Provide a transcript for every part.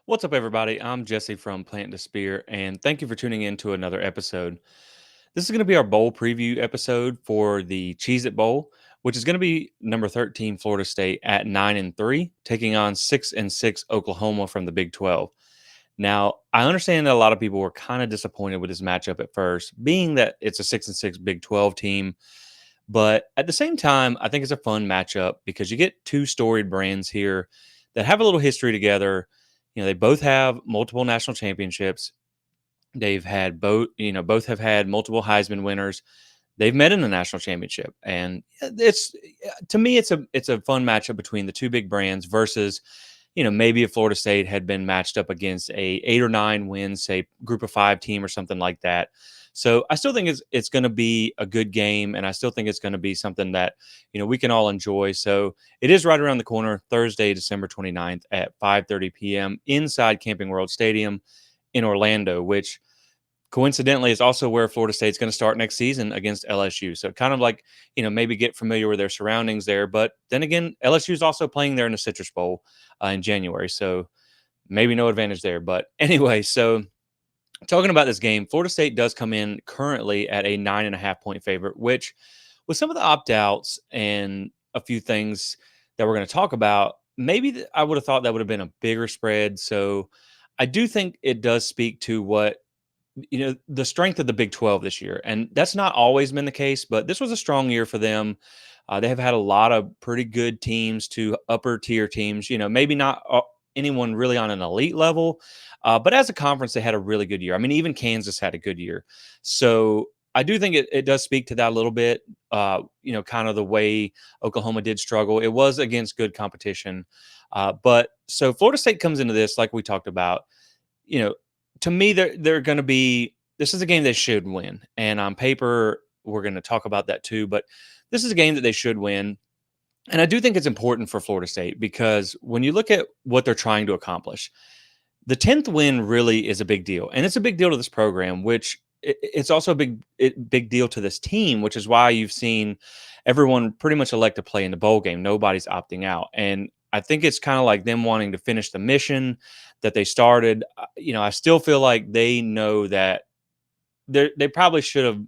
What's up, everybody? I'm Jesse from Plant to Spear, and thank you for tuning in to another episode. This is going to be our bowl preview episode for the Cheez-it Bowl, which is going to be number 13 Florida State at 9-3, taking on 6-6 Oklahoma from the Big 12. Now, I understand that a lot of people were kind of disappointed with this matchup at first, being that it's a 6-6 Big 12 team. But at the same time, I think it's a fun matchup because you get two storied brands here that have a little history together. They both have multiple national championships. They've had both have had multiple Heisman winners. They've met in the national championship, and it's to me, it's a fun matchup between the two big brands versus, maybe if Florida State had been matched up against a 8 or 9 win, say, Group of 5 team or something like that. So I still think it's going to be a good game, and I still think it's going to be something that we can all enjoy. So it is right around the corner, Thursday, December 29th at 5:30 p.m. inside Camping World Stadium in Orlando, which coincidentally is also where Florida State's going to start next season against LSU. So kind of like, maybe get familiar with their surroundings there. But then again, LSU is also playing there in the Citrus Bowl in January. So maybe no advantage there. But anyway, so talking about this game, Florida State does come in currently at a 9.5 point favorite, which with some of the opt outs and a few things that we're going to talk about, maybe I would have thought that would have been a bigger spread. So I do think it does speak to what the strength of the Big 12 this year. And that's not always been the case, but this was a strong year for them. They have had a lot of pretty good teams to upper tier teams, maybe not anyone really on an elite level, but as a conference, they had a really good year. I mean, even Kansas had a good year. So I do think it does speak to that a little bit, kind of the way Oklahoma did struggle. It was against good competition. But so Florida State comes into this, like we talked about, you know, to me, they're going to be. This is a game they should win, and on paper, we're going to talk about that too. But this is a game that they should win, and I do think it's important for Florida State because when you look at what they're trying to accomplish, the 10th win really is a big deal, and it's a big deal to this program, which it's also a big deal to this team, which is why you've seen everyone pretty much elect to play in the bowl game. Nobody's opting out, and I think it's kind of like them wanting to finish the mission that they started. I still feel like they know that they probably should have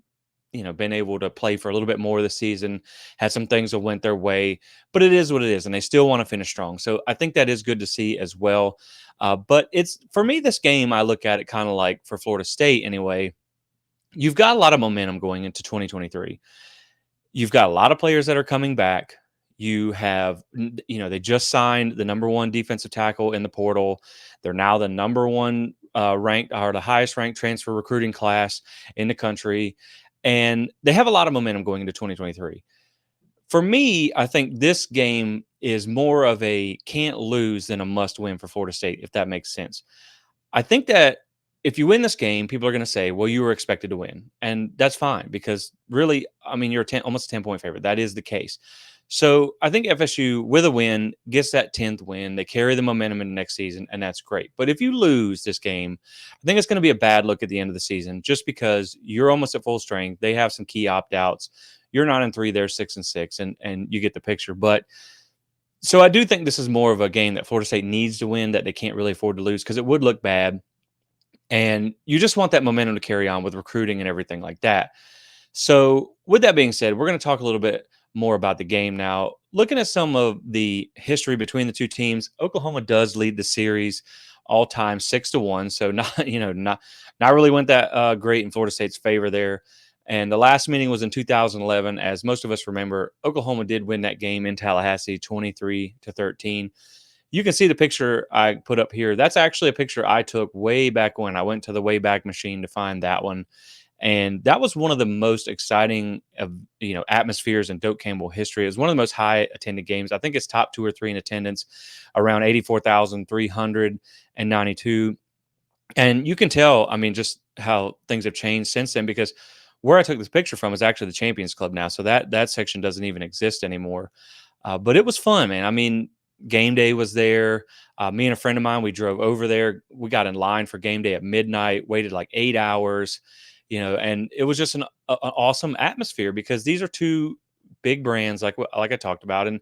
been able to play for a little bit more this season, had some things that went their way, but it is what it is, and they still want to finish strong. So I think that is good to see as well. But it's for me, this game, I look at it kind of like for Florida State anyway. You've got a lot of momentum going into 2023. You've got a lot of players that are coming back. You have, they just signed the number one defensive tackle in the portal. They're now the number one ranked or the highest ranked transfer recruiting class in the country. And they have a lot of momentum going into 2023. For me, I think this game is more of a can't lose than a must win for Florida State, if that makes sense. I think that if you win this game, people are going to say, well, you were expected to win. And that's fine because really, I mean, you're almost a 10-point favorite. That is the case. So I think FSU with a win gets that 10th win. They carry the momentum into next season, and that's great. But if you lose this game, I think it's going to be a bad look at the end of the season just because you're almost at full strength. They have some key opt outs. You're 9-3, they're 6-6, and you get the picture. But so I do think this is more of a game that Florida State needs to win that they can't really afford to lose because it would look bad. And you just want that momentum to carry on with recruiting and everything like that. So, with that being said, we're going to talk a little bit more about the game now. Looking at some of the history between the two teams, Oklahoma does lead the series all time 6-1. So not not really went that great in Florida State's favor there. And the last meeting was in 2011, as most of us remember. Oklahoma did win that game in Tallahassee, 23-13. You can see the picture I put up here. That's actually a picture I took way back when I went to the Wayback Machine to find that one. And that was one of the most exciting atmospheres in Doak Campbell history. It was one of the most high attended games. I think it's top 2 or 3 in attendance, around 84,392. And you can tell, I mean, just how things have changed since then because where I took this picture from is actually the Champions Club now. So that section doesn't even exist anymore. But it was fun, man. I mean, game day was there. Me and a friend of mine, we drove over there. We got in line for game day at midnight, waited like 8 hours, and it was just an awesome atmosphere because these are two big brands, like I talked about, and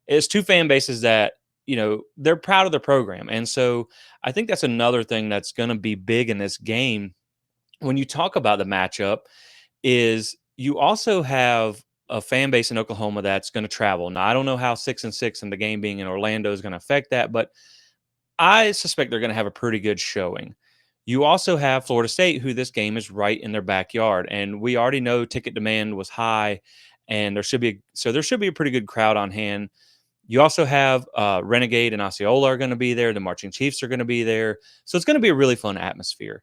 it's two fan bases that they're proud of their program. And so I think that's another thing that's going to be big in this game when you talk about the matchup is you also have a fan base in Oklahoma that's going to travel. Now, I don't know how 6-6 and the game being in Orlando is going to affect that, but I suspect they're going to have a pretty good showing. You also have Florida State, who this game is right in their backyard, and we already know ticket demand was high, and there should be a pretty good crowd on hand. You also have Renegade and Osceola are going to be there. The Marching Chiefs are going to be there, so it's going to be a really fun atmosphere.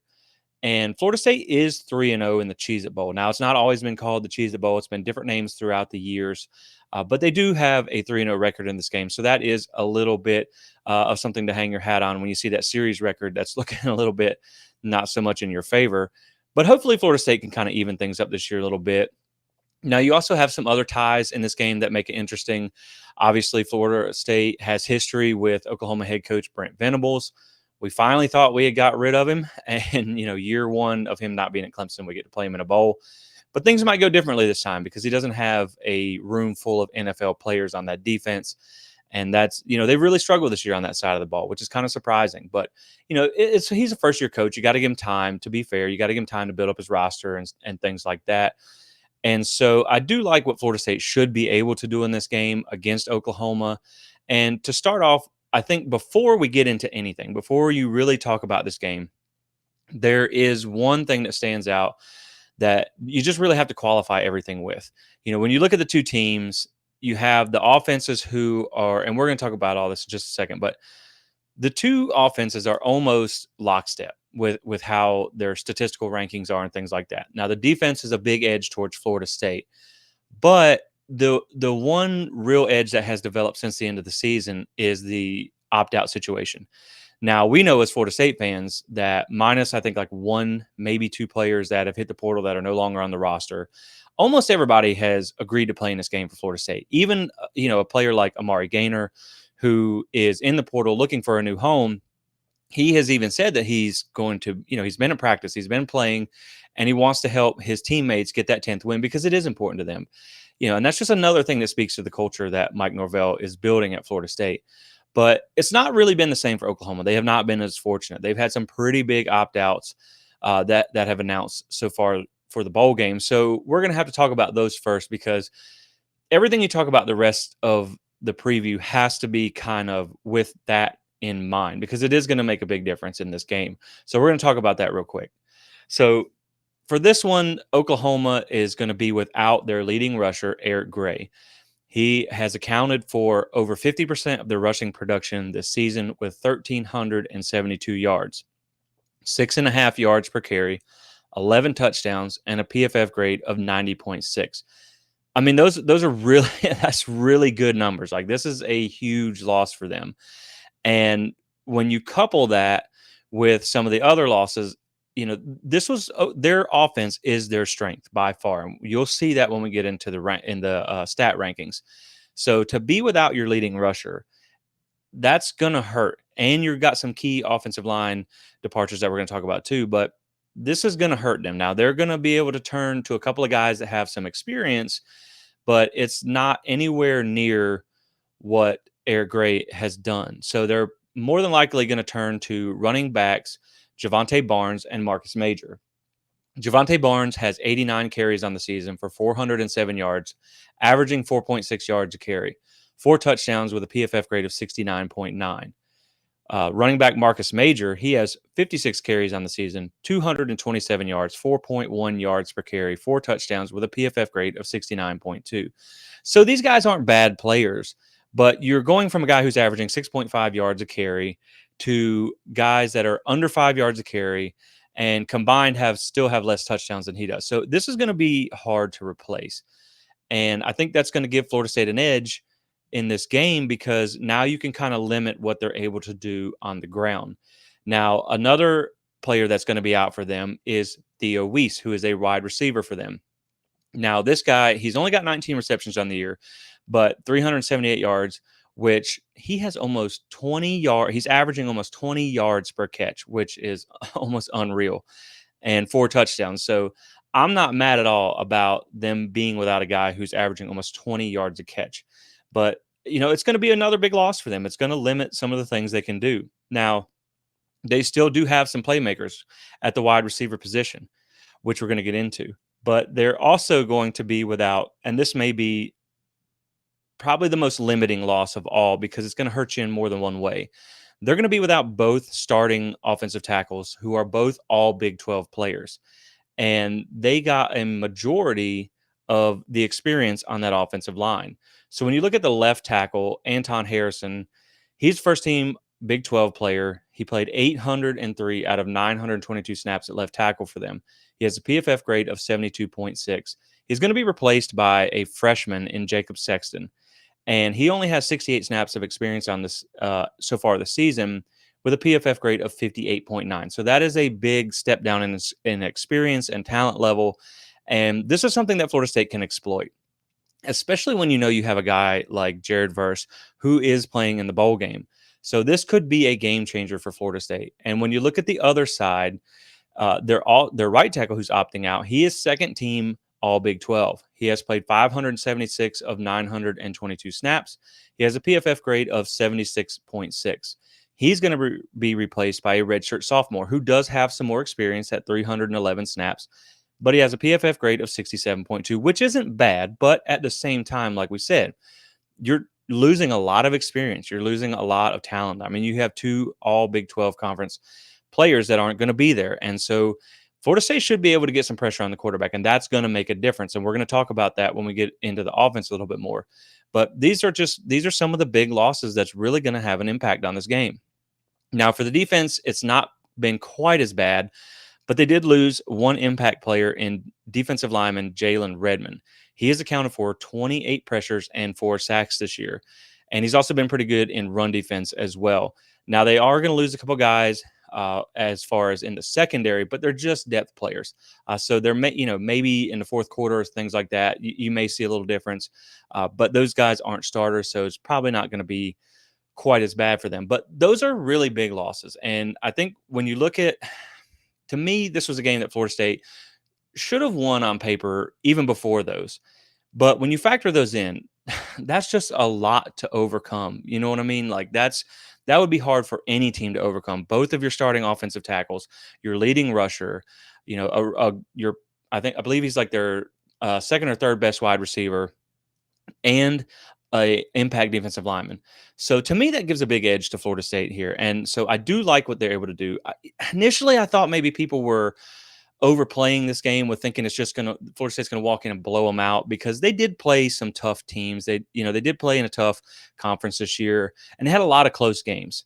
And Florida State is 3-0 in the Cheez-it Bowl. Now, it's not always been called the Cheez-it Bowl. It's been different names throughout the years, but they do have a 3-0 record in this game. So that is a little bit of something to hang your hat on when you see that series record that's looking a little bit not so much in your favor. But hopefully, Florida State can kind of even things up this year a little bit. Now, you also have some other ties in this game that make it interesting. Obviously, Florida State has history with Oklahoma head coach Brent Venables. We finally thought we had got rid of him. And, year one of him not being at Clemson, we get to play him in a bowl. But things might go differently this time because he doesn't have a room full of NFL players on that defense. And that's, they really struggled this year on that side of the ball, which is kind of surprising. But, he's a first year coach. You got to give him time, to be fair. You got to give him time to build up his roster and things like that. And so I do like what Florida State should be able to do in this game against Oklahoma. And to start off, I think before we get into anything, before you really talk about this game, there is one thing that stands out that you just really have to qualify everything with. When you look at the two teams, you have the offenses who are, and we're going to talk about all this in just a second, but the two offenses are almost lockstep with how their statistical rankings are and things like that. Now, the defense is a big edge towards Florida State, but the one real edge that has developed since the end of the season is the opt-out situation. Now, we know as Florida State fans that minus, I think, like one, maybe two players that have hit the portal that are no longer on the roster, almost everybody has agreed to play in this game for Florida State. Even, a player like Amari Gaynor, who is in the portal looking for a new home, he has even said that he's going to, he's been in practice, he's been playing, and he wants to help his teammates get that 10th win because it is important to them. And that's just another thing that speaks to the culture that Mike Norvell is building at Florida State. But it's not really been the same for Oklahoma. They have not been as fortunate. They've had some pretty big opt-outs that have announced so far for the bowl game. So we're going to have to talk about those first because everything you talk about the rest of the preview has to be kind of with that in mind because it is going to make a big difference in this game. So we're going to talk about that real quick. So for this one, Oklahoma is going to be without their leading rusher, Eric Gray. He has accounted for over 50% of their rushing production this season with 1,372 yards, 6.5 yards per carry, 11 touchdowns, and a PFF grade of 90.6. I mean, those are really that's really good numbers. Like this is a huge loss for them. And when you couple that with some of the other losses, this was their offense is their strength by far. And you'll see that when we get into the stat rankings. So to be without your leading rusher, that's gonna hurt. And you've got some key offensive line departures that we're gonna talk about too. But this is gonna hurt them. Now they're gonna be able to turn to a couple of guys that have some experience, but it's not anywhere near what Eric Gray has done. So they're more than likely going to turn to running backs Javonte Barnes and Marcus Major. Javonte Barnes has 89 carries on the season for 407 yards, averaging 4.6 yards a carry, 4 touchdowns with a PFF grade of 69.9. Running back Marcus Major, he has 56 carries on the season, 227 yards, 4.1 yards per carry, 4 touchdowns with a PFF grade of 69.2. So these guys aren't bad players, but you're going from a guy who's averaging 6.5 yards a carry to guys that are under 5 yards a carry and combined still have less touchdowns than he does. So this is going to be hard to replace. And I think that's going to give Florida State an edge in this game because now you can kind of limit what they're able to do on the ground. Now, another player that's going to be out for them is Theo Weiss, who is a wide receiver for them. Now, this guy, he's only got 19 receptions on the year, but 378 yards, which he has almost 20 yards. He's averaging almost 20 yards per catch, which is almost unreal, and 4 touchdowns. So I'm not mad at all about them being without a guy who's averaging almost 20 yards a catch. But it's going to be another big loss for them. It's going to limit some of the things they can do. Now, they still do have some playmakers at the wide receiver position, which we're going to get into. But they're also going to be without, and this may be probably the most limiting loss of all because it's going to hurt you in more than one way. They're going to be without both starting offensive tackles who are both all Big 12 players. And they got a majority of the experience on that offensive line. So when you look at the left tackle, Anton Harrison, he's first team Big 12 player. He played 803 out of 922 snaps at left tackle for them. He has a PFF grade of 72.6. He's going to be replaced by a freshman in Jacob Sexton, and he only has 68 snaps of experience on this so far this season with a PFF grade of 58.9. So that is a big step down in experience and talent level, and this is something that Florida State can exploit, especially when you have a guy like Jared Verse who is playing in the bowl game. So this could be a game changer for Florida State. And when you look at the other side, their right tackle who's opting out. He is second team All Big 12. He has played 576 of 922 snaps. He has a PFF grade of 76.6. He's going to be replaced by a redshirt sophomore who does have some more experience at 311 snaps, but he has a PFF grade of 67.2, which isn't bad. But at the same time, like we said, you're losing a lot of experience. You're losing a lot of talent. I mean, you have two All Big 12 conference players that aren't going to be there. And so Florida State should be able to get some pressure on the quarterback, and that's going to make a difference. And we're going to talk about that when we get into the offense a little bit more. But these are some of the big losses that's really going to have an impact on this game. Now, for the defense, it's not been quite as bad, but they did lose one impact player in defensive lineman Jalen Redmond. He has accounted for 28 pressures and 4 sacks this year. And he's also been pretty good in run defense as well. Now, they are going to lose a couple guys as far as in the secondary, but they're just depth players. So there maybe in the fourth quarter, things like that, you may see a little difference. But those guys aren't starters, so it's probably not going to be quite as bad for them. But those are really big losses. And I think when you look at, to me, this was a game that Florida State should have won on paper even before those. But when you factor those in, that's just a lot to overcome. You know what I mean? Like that would be hard for any team to overcome. Both of your starting offensive tackles, your leading rusher, your I believe he's like their second or third best wide receiver, and a impact defensive lineman. So to me, that gives a big edge to Florida State here. And so I do like what they're able to do. Initially, I thought maybe people were overplaying this game with thinking it's just Florida State's gonna walk in and blow them out because they did play some tough teams. They did play in a tough conference this year and they had a lot of close games.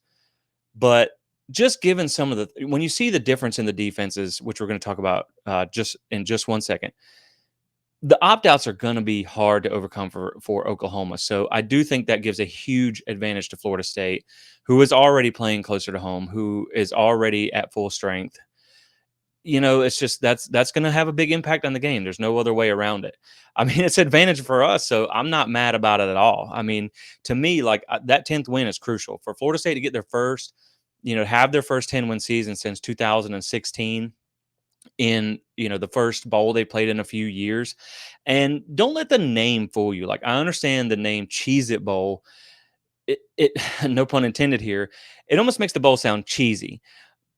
But just given some of when you see the difference in the defenses, which we're going to talk about just in just 1 second, the opt-outs are going to be hard to overcome for Oklahoma. So I do think that gives a huge advantage to Florida State, who is already playing closer to home, who is already at full strength. It's just that's going to have a big impact on the game. There's no other way around it. I mean, it's advantage for us, so I'm not mad about it at all. I mean, to me, like that 10th win is crucial for Florida State to get their first, have their first 10-win season since 2016 in, the first bowl they played in a few years. And don't let the name fool you. Like, I understand the name Cheez-it Bowl. It no pun intended here. It almost makes the bowl sound cheesy.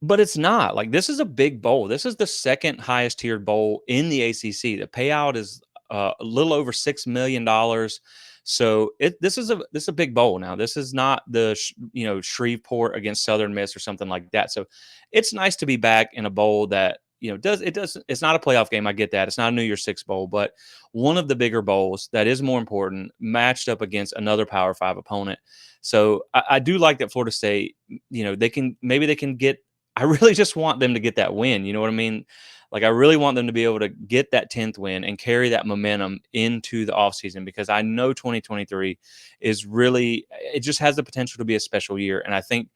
But it's not. Like, this is a big bowl. This is the second highest tiered bowl in the ACC. The payout is a little over $6 million. So this is a big bowl. Now, this is not the Shreveport against Southern Miss or something like that. So it's nice to be back in a bowl that it's not a playoff game. I get that. It's not a New Year's Six bowl, but one of the bigger bowls that is more important, matched up against another Power Five opponent. So I do like that Florida State. They can get. I really just want them to get that win. You know what I mean? Like, I really want them to be able to get that 10th win and carry that momentum into the offseason, because I know 2023 is really, it just has the potential to be a special year. And I think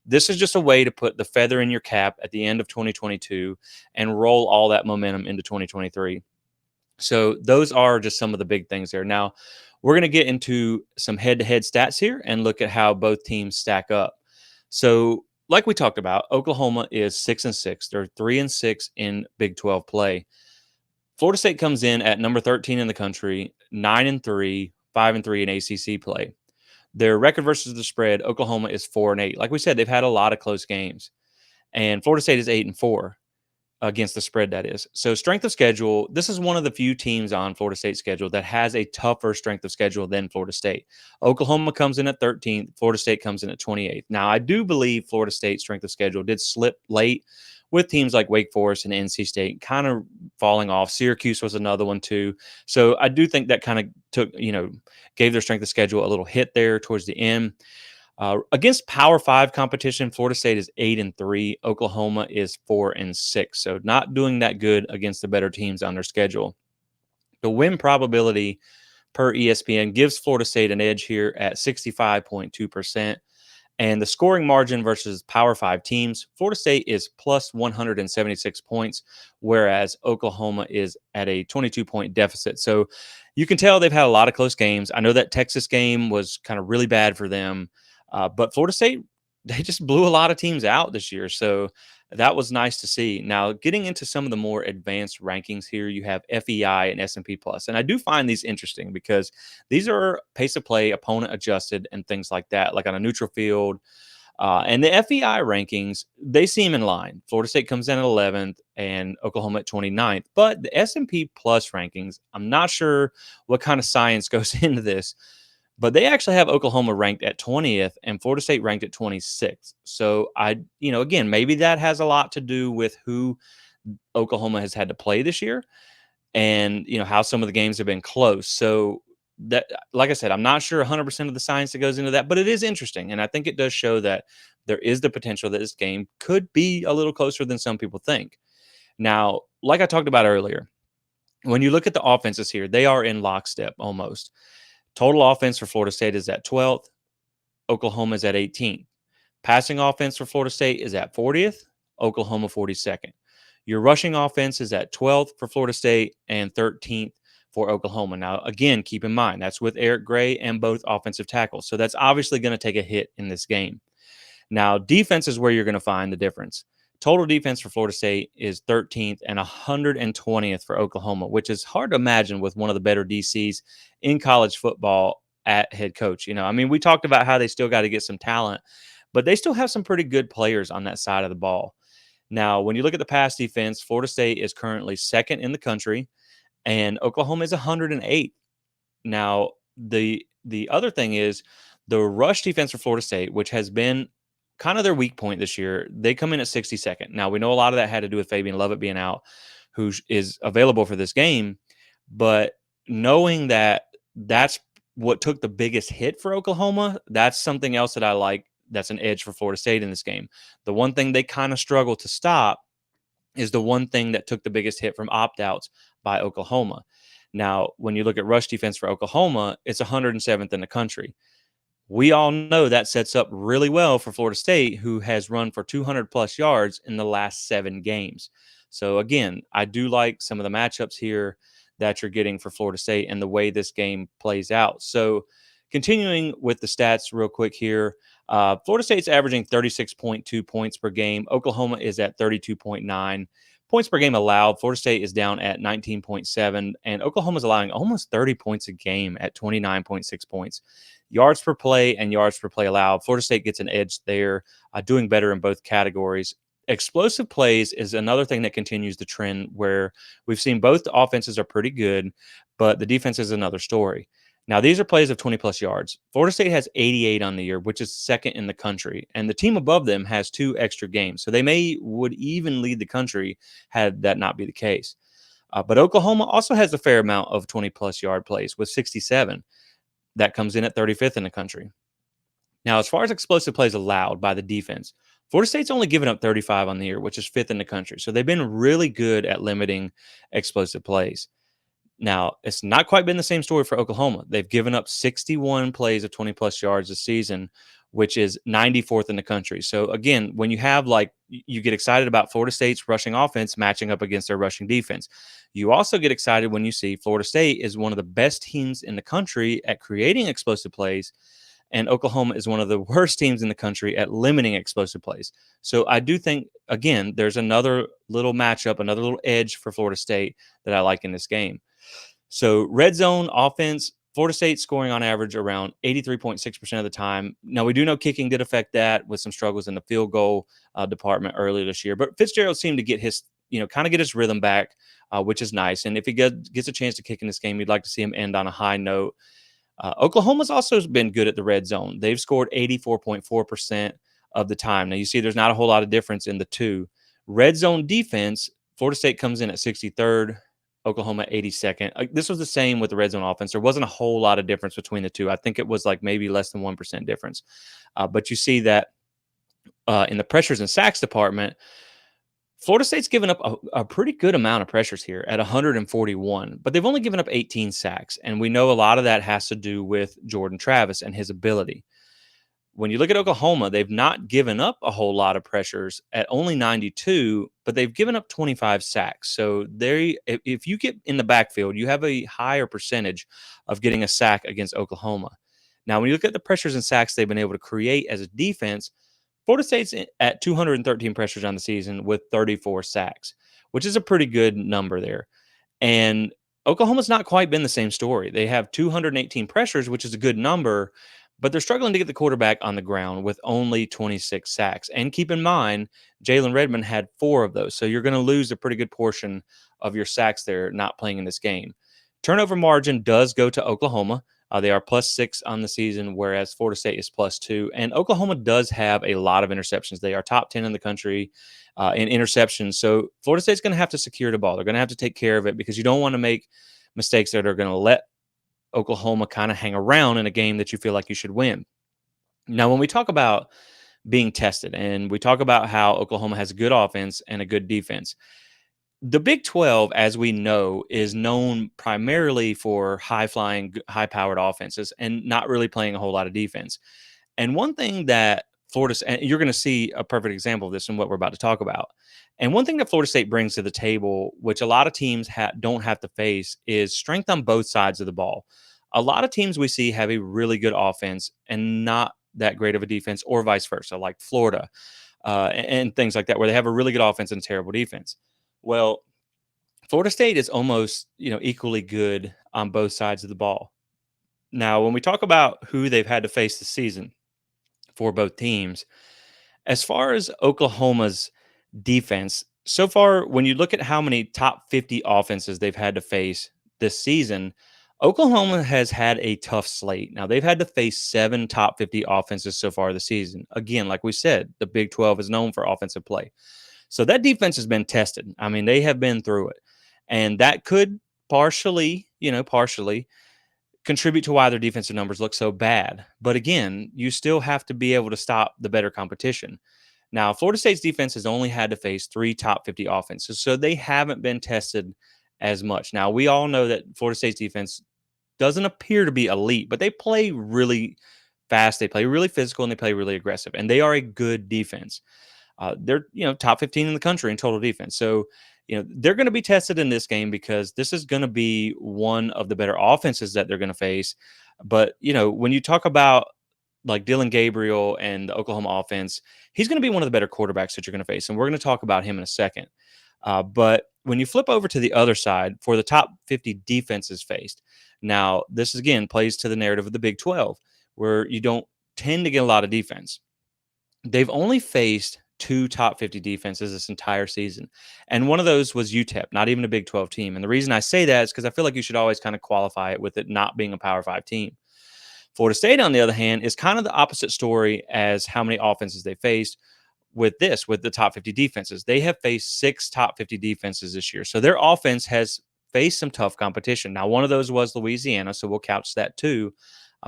this is just a way to put the feather in your cap at the end of 2022 and roll all that momentum into 2023. So those are just some of the big things there. Now, we're going to get into some head-to-head stats here and look at how both teams stack up. So, like we talked about, Oklahoma is 6-6. They're 3-6 in Big 12 play. Florida State comes in at number 13 in the country, 9-3, 5-3 in ACC play. Their record versus the spread, Oklahoma is 4-8. Like we said, they've had a lot of close games, and Florida State is 8-4 against the spread, that is. So strength of schedule, this is one of the few teams on Florida State's schedule that has a tougher strength of schedule than Florida State. Oklahoma comes in at 13th, Florida State comes in at 28th. Now, I do believe Florida State's strength of schedule did slip late with teams like Wake Forest and NC State kind of falling off. Syracuse was another one too. So I do think that kind of gave their strength of schedule a little hit there towards the end. Against Power Five competition, Florida State is 8-3. Oklahoma is 4-6. So not doing that good against the better teams on their schedule. The win probability per ESPN gives Florida State an edge here at 65.2%. And the scoring margin versus Power Five teams, Florida State is plus 176 points, whereas Oklahoma is at a 22-point deficit. So you can tell they've had a lot of close games. I know that Texas game was kind of really bad for them, but Florida State, they just blew a lot of teams out this year. So that was nice to see. Now, getting into some of the more advanced rankings here, you have FEI and S&P Plus, and I do find these interesting because these are pace of play, opponent adjusted, and things like that, like on a neutral field. And the FEI rankings, they seem in line. Florida State comes in at 11th and Oklahoma at 29th. But the S&P Plus rankings, I'm not sure what kind of science goes into this, but they actually have Oklahoma ranked at 20th and Florida State ranked at 26th. So again, maybe that has a lot to do with who Oklahoma has had to play this year and how some of the games have been close. So that, like I said, I'm not sure 100% of the science that goes into that, but it is interesting, and I think it does show that there is the potential that this game could be a little closer than some people think. Now, like I talked about earlier, when you look at the offenses here, they are in lockstep almost. Total offense for Florida State is at 12th. Oklahoma is at 18th. Passing offense for Florida State is at 40th. Oklahoma 42nd. Your rushing offense is at 12th for Florida State and 13th for Oklahoma. Now, again, keep in mind, that's with Eric Gray and both offensive tackles. So that's obviously going to take a hit in this game. Now, defense is where you're going to find the difference. Total defense for Florida State is 13th and 120th for Oklahoma, which is hard to imagine with one of the better DCs in college football at head coach. We talked about how they still got to get some talent, but they still have some pretty good players on that side of the ball. Now, when you look at the pass defense, Florida State is currently second in the country, and Oklahoma is 108th. Now, the other thing is the rush defense for Florida State, which has been kind of their weak point this year. They come in at 62nd. Now, we know a lot of that had to do with Fabian Lovett being out, who is available for this game. But knowing that that's what took the biggest hit for Oklahoma, that's something else that I like. That's an edge for Florida State in this game. The one thing they kind of struggle to stop is the one thing that took the biggest hit from opt-outs by Oklahoma. Now, when you look at rush defense for Oklahoma, it's 107th in the country. We all know that sets up really well for Florida State, who has run for 200 plus yards in the last 7 games. So again, I do like some of the matchups here that you're getting for Florida State and the way this game plays out. So continuing with the stats real quick here, Florida State's averaging 36.2 points per game. Oklahoma is at 32.9 points per game allowed. Florida State is down at 19.7, and Oklahoma's allowing almost 30 points a game at 29.6 points. Yards per play and yards per play allowed, Florida State gets an edge there, doing better in both categories. Explosive plays is another thing that continues the trend where we've seen both the offenses are pretty good, but the defense is another story. Now, these are plays of 20-plus yards. Florida State has 88 on the year, which is second in the country, and the team above them has 2 extra games, so they would even lead the country had that not be the case. But Oklahoma also has a fair amount of 20-plus yard plays with 67. That comes in at 35th in the country. Now, as far as explosive plays allowed by the defense, Florida State's only given up 35 on the year, which is 5th in the country. So they've been really good at limiting explosive plays. Now, it's not quite been the same story for Oklahoma. They've given up 61 plays of 20-plus yards this season, which is 94th in the country. So, again, when you have, you get excited about Florida State's rushing offense matching up against their rushing defense. You also get excited when you see Florida State is one of the best teams in the country at creating explosive plays, and Oklahoma is one of the worst teams in the country at limiting explosive plays. So I do think, again, there's another little matchup, another little edge for Florida State that I like in this game. So red zone offense, Florida State scoring on average around 83.6% of the time. Now, we do know kicking did affect that with some struggles in the field goal department earlier this year, but Fitzgerald seemed to get his, kind of get his rhythm back, which is nice. And if he gets a chance to kick in this game, you'd like to see him end on a high note. Oklahoma's also been good at the red zone. They've scored 84.4% of the time. Now, you see there's not a whole lot of difference in the two. Red zone defense, Florida State comes in at 63rd, Oklahoma 82nd. This was the same with the red zone offense. There wasn't a whole lot of difference between the two. I think it was like maybe less than 1% difference. But you see that in the pressures and sacks department, Florida State's given up a pretty good amount of pressures here at 141, but they've only given up 18 sacks. And we know a lot of that has to do with Jordan Travis and his ability. When you look at Oklahoma, they've not given up a whole lot of pressures at only 92, but they've given up 25 sacks. So if you get in the backfield, you have a higher percentage of getting a sack against Oklahoma. Now, when you look at the pressures and sacks they've been able to create as a defense, Florida State's at 213 pressures on the season with 34 sacks, which is a pretty good number there. And Oklahoma's not quite been the same story. They have 218 pressures, which is a good number, but they're struggling to get the quarterback on the ground with only 26 sacks. And keep in mind, Jalen Redmond had 4 of those. So you're going to lose a pretty good portion of your sacks there not playing in this game. Turnover margin does go to Oklahoma. They are +6 on the season, whereas Florida State is +2. And Oklahoma does have a lot of interceptions. They are top 10 in the country in interceptions. So Florida State's going to have to secure the ball. They're going to have to take care of it because you don't want to make mistakes that are going to let Oklahoma kind of hang around in a game that you feel like you should win. Now, when we talk about being tested and we talk about how Oklahoma has a good offense and a good defense, the Big 12, as we know, is known primarily for high flying, high powered offenses and not really playing a whole lot of defense. And one thing that and you're going to see a perfect example of this in what we're about to talk about. And one thing that Florida State brings to the table, which a lot of teams don't have to face, is strength on both sides of the ball. A lot of teams we see have a really good offense and not that great of a defense, or vice versa, like Florida and things like that, where they have a really good offense and terrible defense. Well, Florida State is almost, equally good on both sides of the ball. Now, when we talk about who they've had to face this season for both teams, as far as Oklahoma's defense, so far, when you look at how many top 50 offenses they've had to face this season, Oklahoma has had a tough slate. Now, they've had to face 7 top 50 offenses so far this season. Again, like we said, the Big 12 is known for offensive play. So that defense has been tested. I mean, they have been through it. And that could partially contribute to why their defensive numbers look so bad. But again, you still have to be able to stop the better competition. Now, Florida State's defense has only had to face 3 top 50 offenses, so they haven't been tested as much. Now, we all know that Florida State's defense doesn't appear to be elite, but they play really fast, they play really physical, and they play really aggressive, and they are a good defense. They're top 15 in the country in total defense. So they're going to be tested in this game because this is going to be one of the better offenses that they're going to face. But when you talk about like Dylan Gabriel and the Oklahoma offense, he's going to be one of the better quarterbacks that you're going to face, and we're going to talk about him in a second. But when you flip over to the other side for the top 50 defenses faced, now this again plays to the narrative of the Big 12, where you don't tend to get a lot of defense. They've only faced 2 top 50 defenses this entire season. And one of those was UTEP, not even a Big 12 team. And the reason I say that is because I feel like you should always kind of qualify it with it not being a Power 5 team. Florida State, on the other hand, is kind of the opposite story as how many offenses they faced with the top 50 defenses. They have faced 6 top 50 defenses this year. So their offense has faced some tough competition. Now, one of those was Louisiana, so we'll couch that too.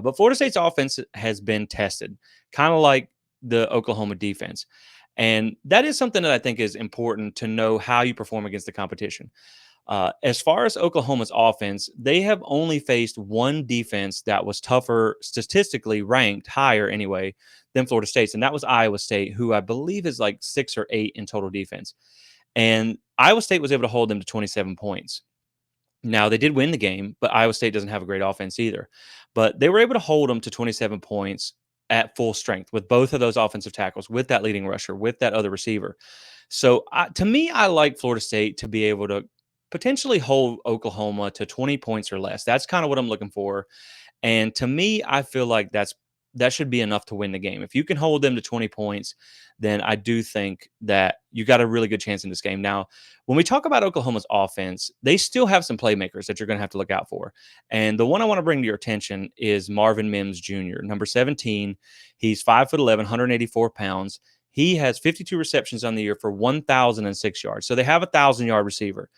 But Florida State's offense has been tested, kind of like the Oklahoma defense. And that is something that I think is important to know how you perform against the competition. As far as Oklahoma's offense, they have only faced one defense that was tougher, statistically ranked higher anyway, than Florida State's, and that was Iowa State, who I believe is like 6 or 8 in total defense. And Iowa State was able to hold them to 27 points. Now, they did win the game, but Iowa State doesn't have a great offense either. But they were able to hold them to 27 points at full strength with both of those offensive tackles, with that leading rusher, with that other receiver. So to me, I like Florida State to be able to potentially hold Oklahoma to 20 points or less. That's kind of what I'm looking for. And to me, I feel like that should be enough to win the game. If you can hold them to 20 points, then I do think that you got a really good chance in this game. Now, when we talk about Oklahoma's offense, they still have some playmakers that you're going to have to look out for. And the one I want to bring to your attention is Marvin Mims Jr., number 17. He's 5'11, 184 pounds. He has 52 receptions on the year for 1,006 yards. So they have a 1,000-yard receiver.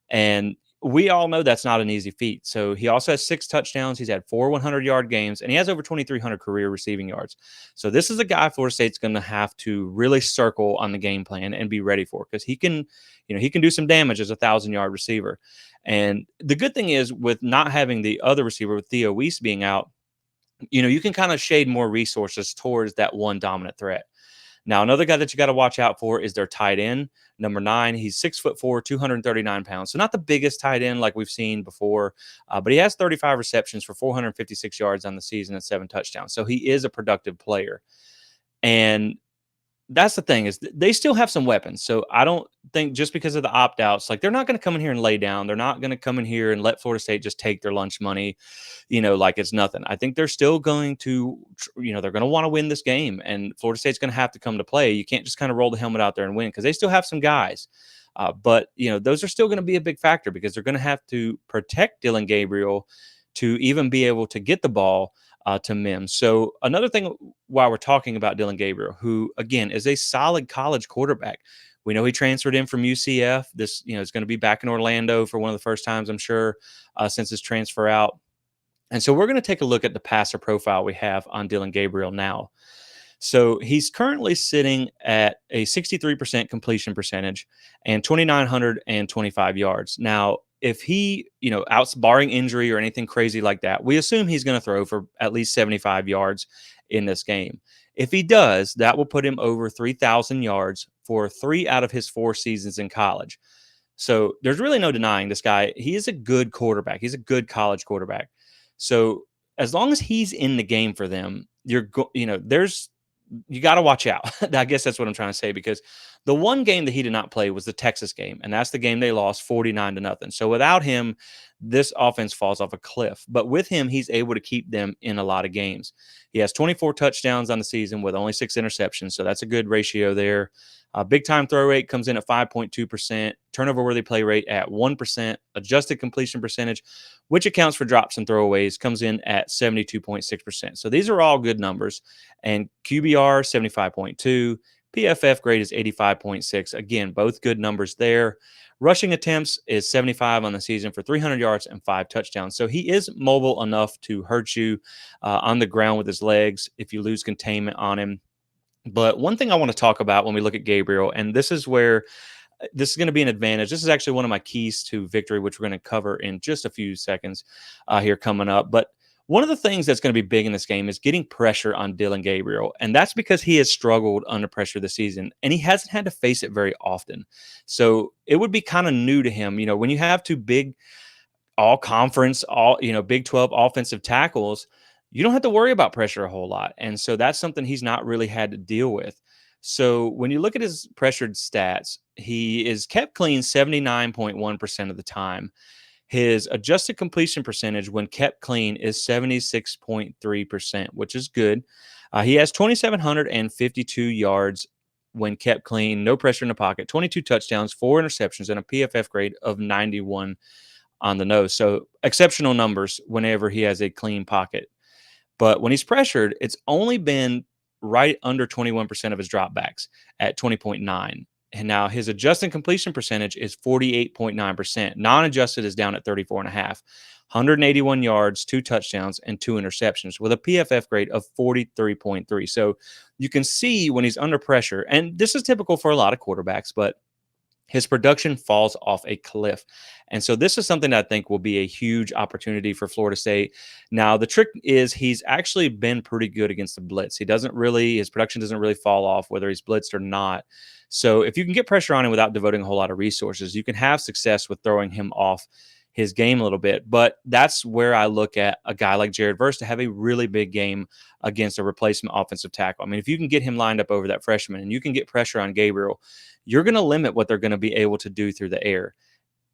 And we all know that's not an easy feat. So he also has 6 touchdowns. He's had 4 100-yard games, and he has over 2,300 career receiving yards. So this is a guy Florida State's going to have to really circle on the game plan and be ready for, because he can do some damage as a 1,000-yard receiver. And the good thing is, with not having the other receiver, with Theo Weiss being out, you can kind of shade more resources towards that one dominant threat. Now, another guy that you got to watch out for is their tight end, number 9. He's 6'4", 239 pounds. So not the biggest tight end like we've seen before, but he has 35 receptions for 456 yards on the season and 7 touchdowns. So he is a productive player. And that's the thing, is they still have some weapons. So I don't think just because of the opt-outs, like, they're not going to come in here and lay down. They're not going to come in here and let Florida State just take their lunch money, like it's nothing. I think they're still going to, they're going to want to win this game, and Florida State's going to have to come to play. You can't just kind of roll the helmet out there and win, because they still have some guys. But those are still going to be a big factor, because they're going to have to protect Dylan Gabriel to even be able to get the ball to Mims. So another thing, while we're talking about Dylan Gabriel, who again is a solid college quarterback, we know he transferred in from UCF. This is going to be back in Orlando for one of the first times, I'm sure, since his transfer out. And so we're going to take a look at the passer profile we have on Dylan Gabriel now. So he's currently sitting at a 63% completion percentage and 2,925 yards. Now, if he, barring injury or anything crazy like that, we assume he's going to throw for at least 75 yards in this game. If he does, that will put him over 3,000 yards for 3 out of his 4 seasons in college. So there's really no denying this guy. He is a good quarterback. He's a good college quarterback. So as long as he's in the game for them, you got to watch out. I guess that's what I'm trying to say, because the one game that he did not play was the Texas game, and that's the game they lost 49-0. So without him, this offense falls off a cliff. But with him, he's able to keep them in a lot of games. He has 24 touchdowns on the season with only 6 interceptions, so that's a good ratio there. Big time throw rate comes in at 5.2%, turnover worthy play rate at 1%, adjusted completion percentage, which accounts for drops and throwaways, comes in at 72.6%. So these are all good numbers. And QBR 75.2, PFF grade is 85.6. Again, both good numbers there. Rushing attempts is 75 on the season for 300 yards and 5 touchdowns. So he is mobile enough to hurt you on the ground with his legs if you lose containment on him. But one thing I want to talk about when we look at Gabriel, and this is where this is going to be an advantage. This is actually one of my keys to victory, which we're going to cover in just a few seconds here coming up. But one of the things that's going to be big in this game is getting pressure on Dylan Gabriel. And that's because he has struggled under pressure this season, and he hasn't had to face it very often. So it would be kind of new to him. When you have 2 big all conference, Big 12 offensive tackles, you don't have to worry about pressure a whole lot. And so that's something he's not really had to deal with. So when you look at his pressured stats, he is kept clean 79.1% of the time. His adjusted completion percentage when kept clean is 76.3%, which is good. He has 2,752 yards when kept clean, no pressure in the pocket, 22 touchdowns, 4 interceptions, and a PFF grade of 91 on the nose. So exceptional numbers whenever he has a clean pocket. But when he's pressured, it's only been right under 21% of his dropbacks at 20.9. And now his adjusted completion percentage is 48.9%. Non-adjusted is down at 34.5. 181 yards, 2 touchdowns, and 2 interceptions with a PFF grade of 43.3. So you can see when he's under pressure, and this is typical for a lot of quarterbacks, but his production falls off a cliff. And so this is something that I think will be a huge opportunity for Florida State. Now, the trick is he's actually been pretty good against the blitz. His production doesn't really fall off whether he's blitzed or not. So if you can get pressure on him without devoting a whole lot of resources, you can have success with throwing him off his game a little bit. But that's where I look at a guy like Jared Verse to have a really big game against a replacement offensive tackle. I mean, if you can get him lined up over that freshman and you can get pressure on Gabriel, you're going to limit what they're going to be able to do through the air.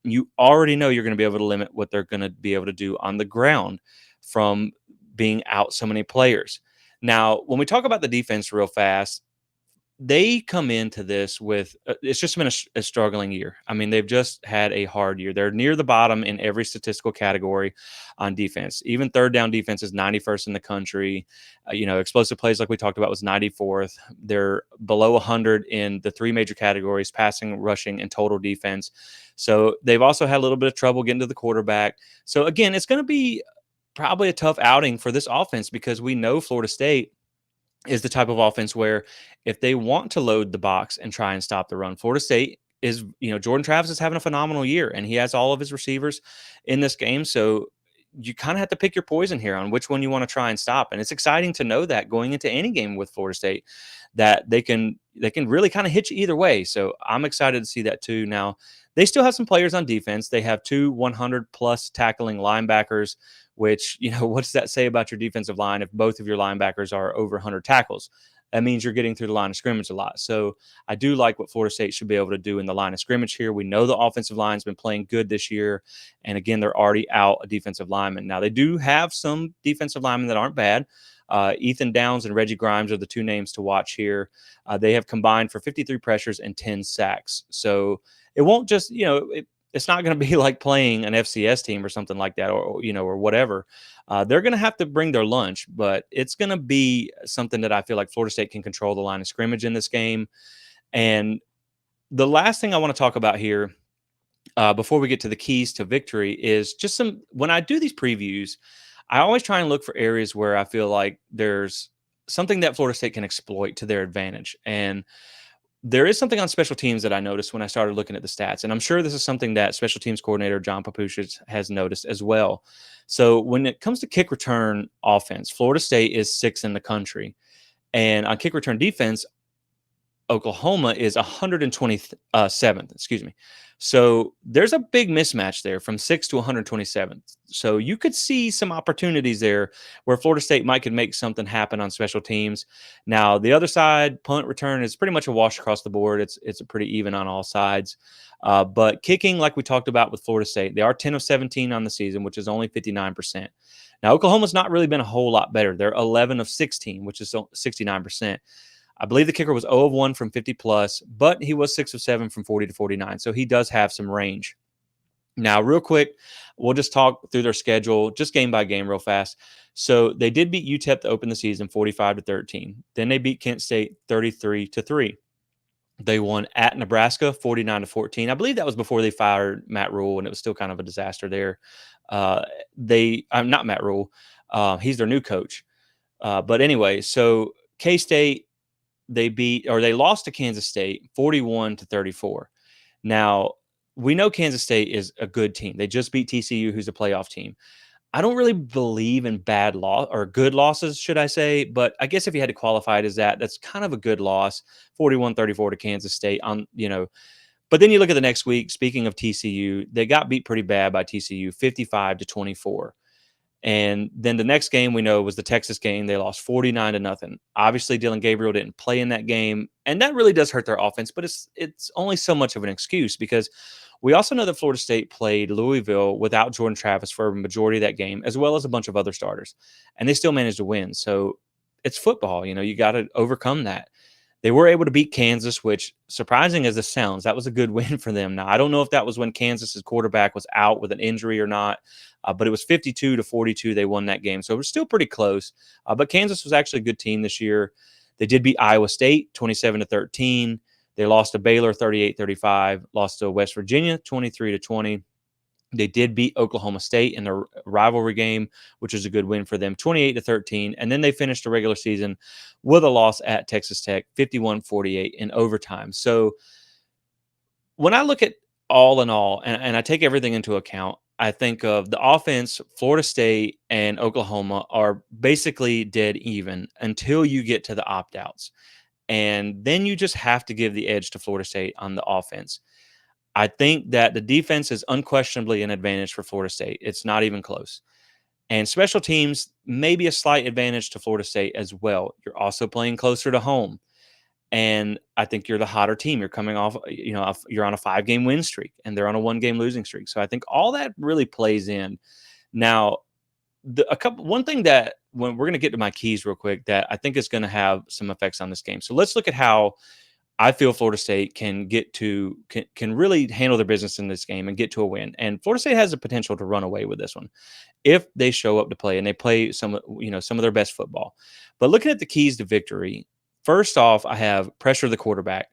you already know you're going to be able to limit what they're going to be able to do on the ground from being out so many players. Now, when we talk about the defense real fast, they come into this with it's just been a struggling year. I mean, they've just had a hard year. They're near the bottom in every statistical category on defense. Even third down defense is 91st in the country. Explosive plays, like we talked about, was 94th. They're below 100 in the three major categories: passing, rushing, and total defense. So they've also had a little bit of trouble getting to the quarterback. So again, it's going to be probably a tough outing for this offense, because we know Florida State is the type of offense where if they want to load the box and try and stop the run, Florida State is, Jordan Travis is having a phenomenal year, and he has all of his receivers in this game. So you kind of have to pick your poison here on which one you want to try and stop. And it's exciting to know that going into any game with Florida State, that they can really kind of hit you either way. So I'm excited to see that too. Now, they still have some players on defense. They have two 100 plus tackling linebackers, which, what does that say about your defensive line if both of your linebackers are over 100 tackles? That means you're getting through the line of scrimmage a lot. So I do like what Florida State should be able to do in the line of scrimmage here. We know the offensive line's been playing good this year. And again, they're already out a defensive lineman. Now, they do have some defensive linemen that aren't bad. Ethan Downs and Reggie Grimes are the two names to watch here. They have combined for 53 pressures and 10 sacks. So it won't just, it's not going to be like playing an FCS team or something like that, or whatever. They're going to have to bring their lunch, but it's going to be something that I feel like Florida State can control the line of scrimmage in this game. And the last thing I want to talk about here, before we get to the keys to victory, is just when I do these previews, I always try and look for areas where I feel like there's something that Florida State can exploit to their advantage. And there is something on special teams that I noticed when I started looking at the stats, and I'm sure this is something that special teams coordinator John Papuchis has noticed as well. So when it comes to kick return offense, Florida State is sixth in the country, and on kick return defense, Oklahoma is 127th. Excuse me. So there's a big mismatch there from 6th to 127th. So you could see some opportunities there where Florida State might could make something happen on special teams. Now, the other side, punt return, is pretty much a wash across the board. It's a pretty even on all sides. But kicking, like we talked about with Florida State, they are 10 of 17 on the season, which is only 59%. Now, Oklahoma's not really been a whole lot better. They're 11 of 16, which is 69%. I believe the kicker was 0 of 1 from 50 plus, but he was 6 of 7 from 40 to 49. So he does have some range. Now, real quick, we'll just talk through their schedule, just game by game real fast. So they did beat UTEP to open the season 45 to 13. Then they beat Kent State 33 to 3. They won at Nebraska 49 to 14. I believe that was before they fired Matt Rule, and it was still kind of a disaster there. I'm not Matt Rule. He's their new coach. But anyway, so K-State, they lost to Kansas State 41 to 34. Now, we know Kansas State is a good team. They just beat TCU, who's a playoff team. I don't really believe in bad loss or good losses, should I say, but I guess if you had to qualify it as that, that's kind of a good loss, 41-34 to Kansas State but then you look at the next week, speaking of TCU, they got beat pretty bad by TCU, 55 to 24. And then the next game we know was the Texas game. They lost 49 to nothing. Obviously, Dylan Gabriel didn't play in that game, and that really does hurt their offense. But it's only so much of an excuse, because we also know that Florida State played Louisville without Jordan Travis for a majority of that game, as well as a bunch of other starters, and they still managed to win. So it's football. You got to overcome that. They were able to beat Kansas, which, surprising as this sounds, that was a good win for them. Now, I don't know if that was when Kansas's quarterback was out with an injury or not, but it was 52 to 42. They won that game. So it was still pretty close. But Kansas was actually a good team this year. They did beat Iowa State 27 to 13. They lost to Baylor 38-35, lost to West Virginia 23 to 20. They did beat Oklahoma State in the rivalry game, which is a good win for them, 28 to 13. And then they finished the regular season with a loss at Texas Tech, 51-48 in overtime. So when I look at all in all, and I take everything into account, I think of the offense. Florida State and Oklahoma are basically dead even until you get to the opt-outs. And then you just have to give the edge to Florida State on the offense. I think that the defense is unquestionably an advantage for Florida State. It's not even close. And special teams may be a slight advantage to Florida State as well. You're also playing closer to home. And I think you're the hotter team. You're coming off, you're on a 5-game win streak, and they're on a 1-game losing streak. So I think all that really plays in. Now, one thing that, when we're going to get to my keys real quick, that I think is going to have some effects on this game. So let's look at how I feel Florida State can really handle their business in this game and get to a win. And Florida State has the potential to run away with this one if they show up to play and they play some of their best football. But looking at the keys to victory, first off, I have pressure the quarterback,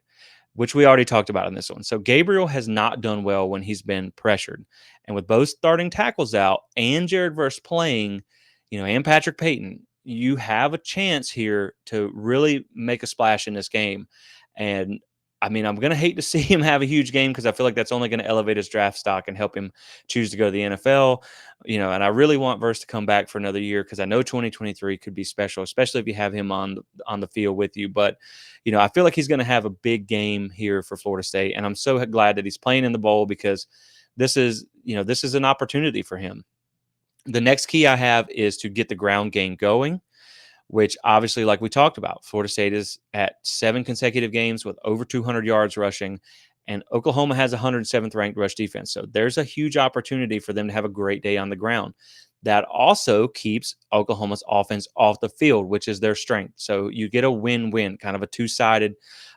which we already talked about in this one. So Gabriel has not done well when he's been pressured. And with both starting tackles out and Jared Verse playing, and Patrick Payton, you have a chance here to really make a splash in this game. And I mean, I'm going to hate to see him have a huge game, because I feel like that's only going to elevate his draft stock and help him choose to go to the NFL. And I really want Verse to come back for another year, because I know 2023 could be special, especially if you have him on the field with you. But, I feel like he's going to have a big game here for Florida State. And I'm so glad that he's playing in the bowl, because this is an opportunity for him. The next key I have is to get the ground game going, which obviously, like we talked about, Florida State is at 7 consecutive games with over 200 yards rushing, and Oklahoma has 107th ranked rush defense. So there's a huge opportunity for them to have a great day on the ground. That also keeps Oklahoma's offense off the field, which is their strength. So you get a win-win, kind of a two-sided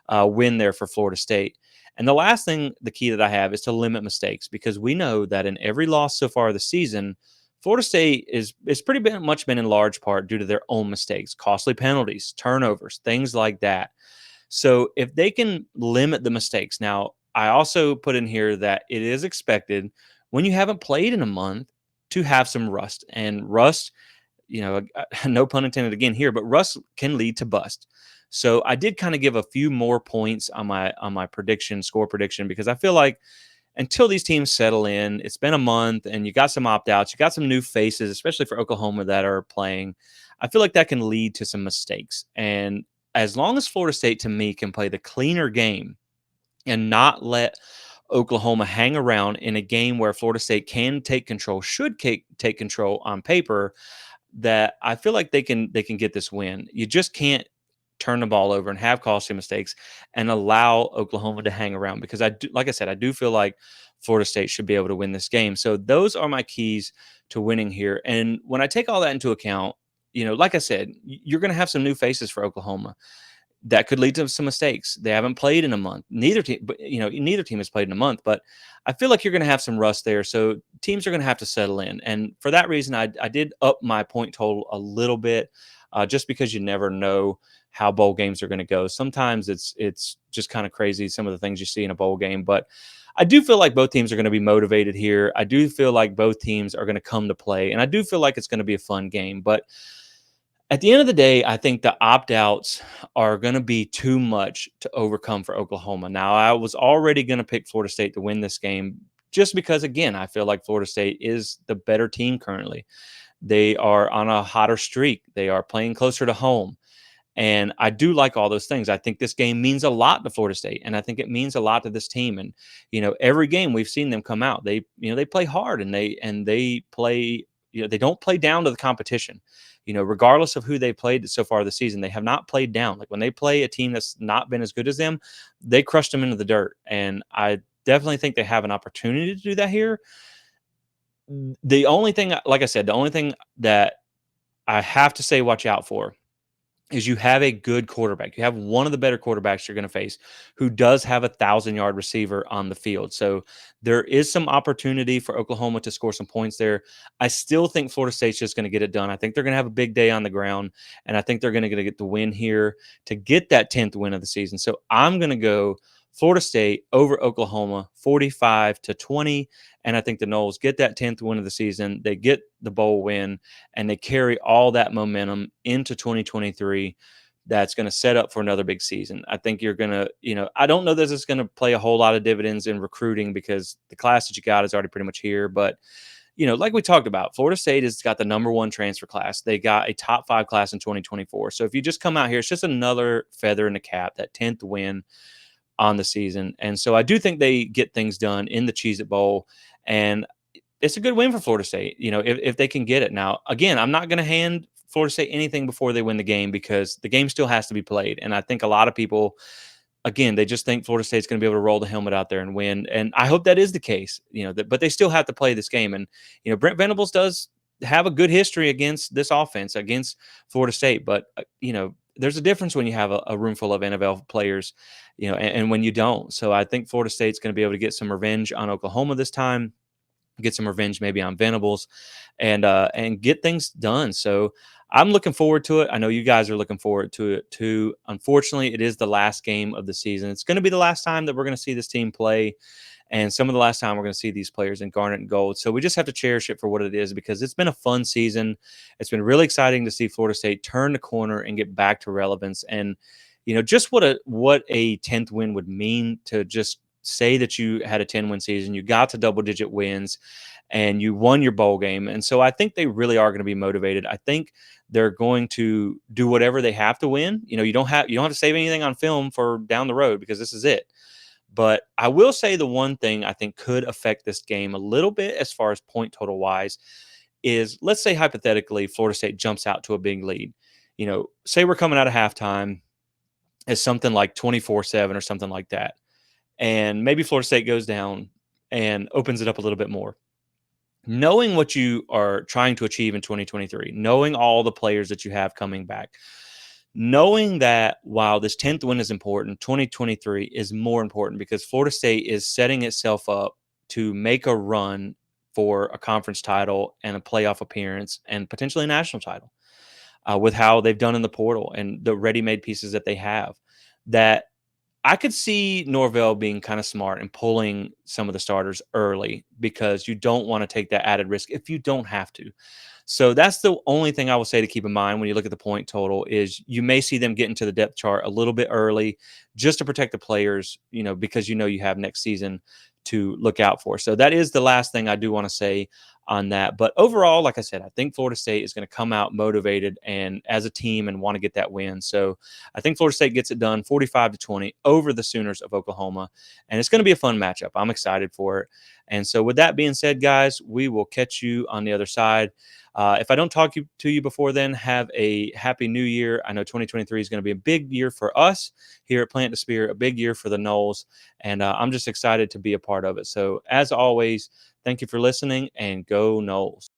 win there for Florida State. And the last thing, the key that I have, is to limit mistakes, because we know that in every loss so far this season, Florida State is much been in large part due to their own mistakes, costly penalties, turnovers, things like that. So if they can limit the mistakes. Now, I also put in here that it is expected, when you haven't played in a month, to have some rust. And rust, no pun intended again here, but rust can lead to bust. So I did kind of give a few more points on my score prediction, because I feel like until these teams settle in, it's been a month and you got some opt-outs, you got some new faces, especially for Oklahoma, that are playing. I feel like that can lead to some mistakes. And as long as Florida State, to me, can play the cleaner game and not let Oklahoma hang around in a game where Florida State can take control, should take control on paper, that I feel like they can get this win. You just can't turn the ball over and have costly mistakes and allow Oklahoma to hang around, because like I said, I do feel like Florida State should be able to win this game. So those are my keys to winning here. And when I take all that into account, like I said, you're going to have some new faces for Oklahoma. That could lead to some mistakes. They haven't played in a month. Neither team has played in a month, but I feel like you're going to have some rust there. So teams are going to have to settle in. And for that reason, I did up my point total a little bit, just because you never know how bowl games are going to go. Sometimes it's just kind of crazy, some of the things you see in a bowl game. But I do feel like both teams are going to be motivated here. I do feel like both teams are going to come to play, and I do feel like it's going to be a fun game. But at the end of the day, I think the opt-outs are going to be too much to overcome for Oklahoma. Now, I was already going to pick Florida State to win this game, just because, again, I feel like Florida State is the better team currently. They are on a hotter streak. They are playing closer to home. And I do like all those things. I think this game means a lot to Florida State, and I think it means a lot to this team. And every game we've seen them come out, they play hard, and they play. They don't play down to the competition. Regardless of who they played so far this season, they have not played down. Like when they play a team that's not been as good as them, they crushed them into the dirt. And I definitely think they have an opportunity to do that here. The only thing, like I said, the only thing that I have to say, watch out for, is you have a good quarterback. You have one of the better quarterbacks you're going to face, who does have 1,000-yard receiver on the field. So there is some opportunity for Oklahoma to score some points there. I still think Florida State's just going to get it done. I think they're going to have a big day on the ground, and I think they're going to get the win here to get that 10th win of the season. So I'm going to go Florida State over Oklahoma, 45-20. And I think the Noles get that 10th win of the season. They get the bowl win, and they carry all that momentum into 2023. That's going to set up for another big season. I think you're going to, I don't know that it's going to play a whole lot of dividends in recruiting, because the class that you got is already pretty much here. But, like we talked about, Florida State has got the #1 transfer class. They got a top 5 class in 2024. So if you just come out here, it's just another feather in the cap, that 10th win on the season. And so I do think they get things done in the Cheez-it Bowl, and it's a good win for Florida State, if they can get it. Now, again, I'm not going to hand Florida State anything before they win the game because the game still has to be played. And I think a lot of people, again, they just think Florida State's going to be able to roll the helmet out there and win. And I hope that is the case, but they still have to play this game. And, Brent Venables does have a good history against this offense, against Florida State. But, there's a difference when you have a room full of NFL players, and when you don't. So I think Florida State's going to be able to get some revenge on Oklahoma this time, get some revenge maybe on Venables, and get things done. So I'm looking forward to it. I know you guys are looking forward to it too. Unfortunately, it is the last game of the season. It's going to be the last time that we're going to see this team play, and some of the last time we're going to see these players in garnet and gold. So we just have to cherish it for what it is, because it's been a fun season. It's been really exciting to see Florida State turn the corner and get back to relevance. And just what a 10th win would mean, to just say that you had a 10-win season, you got to double-digit wins, and you won your bowl game. And so I think they really are going to be motivated. I think they're going to do whatever they have to win. You don't have to save anything on film for down the road, because this is it. But I will say the one thing I think could affect this game a little bit as far as point total wise is, let's say hypothetically Florida State jumps out to a big lead. Say we're coming out of halftime as something like 24-7 or something like that. And maybe Florida State goes down and opens it up a little bit more. Knowing what you are trying to achieve in 2023, knowing all the players that you have coming back, knowing that while this 10th win is important, 2023 is more important, because Florida State is setting itself up to make a run for a conference title and a playoff appearance and potentially a national title, with how they've done in the portal and the ready-made pieces that they have. That I could see Norvell being kind of smart and pulling some of the starters early, because you don't want to take that added risk if you don't have to. So that's the only thing I will say to keep in mind when you look at the point total, is you may see them get into the depth chart a little bit early, just to protect the players, because you have next season to look out for. So that is the last thing I do want to say on that. But overall, like I said, I think Florida State is going to come out motivated and as a team and want to get that win. So I think Florida State gets it done 45-20 over the Sooners of Oklahoma. And it's going to be a fun matchup. I'm excited for it. And so with that being said, guys, we will catch you on the other side. If I don't talk to you before then, have a happy new year. I know 2023 is going to be a big year for us here at Plant the Spear, a big year for the Noles, and I'm just excited to be a part of it. So as always, thank you for listening, and go Noles.